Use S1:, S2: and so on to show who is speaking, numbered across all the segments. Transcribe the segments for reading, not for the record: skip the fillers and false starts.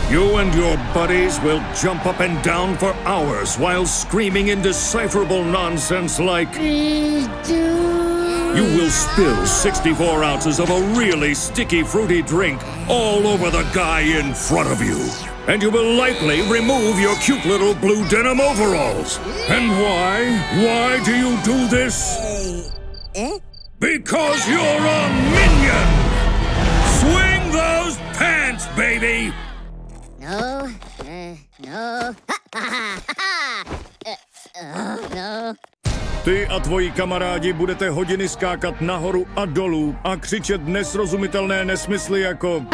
S1: You and your buddies will jump up and down for hours while screaming indecipherable nonsense like... You will spill 64 ounces of a really sticky, fruity drink all over the guy in front of you. And you will likely remove your cute little blue denim overalls. And why? Why do you do this? Because you're a minion! Swing those pants, baby!
S2: No, no. No.
S1: Ty a tvoji kamarádi budete hodiny skákat nahoru a dolů a křičet nesrozumitelné nesmysly jako...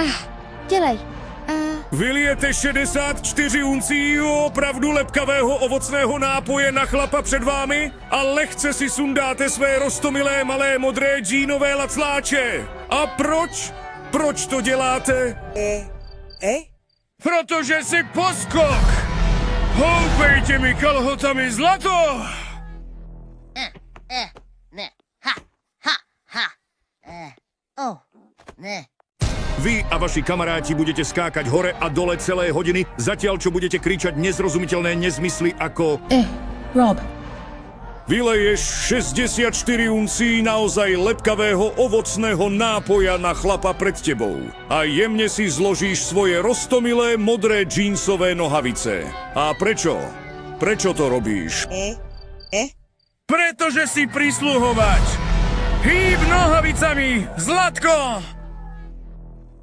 S3: Dělej.
S1: Vylijete 64 uncí opravdu lepkavého ovocného nápoje na chlapa před vámi a lehce si sundáte své roztomilé malé modré džínové lacláče. A proč? Proč to děláte? Protože si poskok! Houpejte mi kalhotami zlato!
S2: Ne. Ha. Ne.
S1: Vy a vaši kamaráti budete skákať hore a dole celé hodiny, zatiaľ čo budete kričať nezrozumiteľné nezmysly ako...
S3: Rob.
S1: Vyleješ 64 uncí naozaj lepkavého ovocného nápoja na chlapa pred tebou a jemne si zložíš svoje roztomilé modré džínsové nohavice. A prečo? Prečo to robíš? Pretože si prisluhovač! Hýb nohavicami, Zlatko!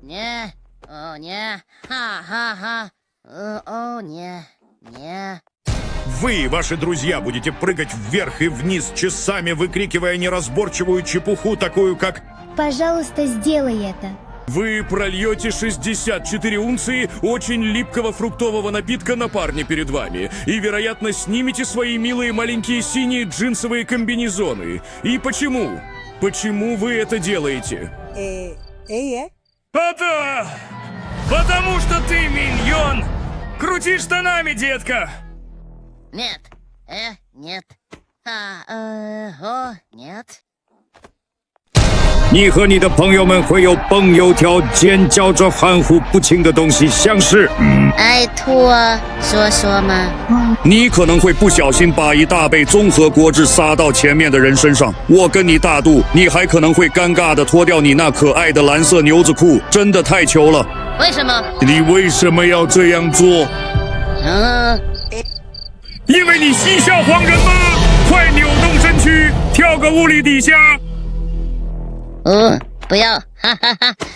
S2: Nie. O nie. Ha. О, не.
S1: Вы и ваши друзья будете прыгать вверх и вниз, часами выкрикивая неразборчивую чепуху, такую как...
S3: Пожалуйста, сделай это.
S1: Вы прольете 64 унции очень липкого фруктового напитка на парня перед вами и, вероятно, снимете свои милые маленькие синие джинсовые комбинезоны. И почему? Почему вы это делаете? Потому что ты миньон! Крути штанами, детка!
S2: Нет. Нет. Нет.
S1: 你和你的朋友们会有蹦油条、尖叫着含糊不清的东西相识。
S2: 拜托，说嘛。
S1: 你可能会不小心把一大杯综合果汁洒到前面的人身上。我跟你大度，你还可能会尴尬地脱掉你那可爱的蓝色牛仔裤，真的太糗了。
S2: 为什么？
S1: 你为什么要这样做？因为你嬉笑黄人吗？快扭动身躯，跳个物理底下。
S2: 不要，哈！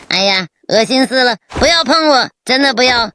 S2: 哎呀，恶心死了！不要碰我，真的不要！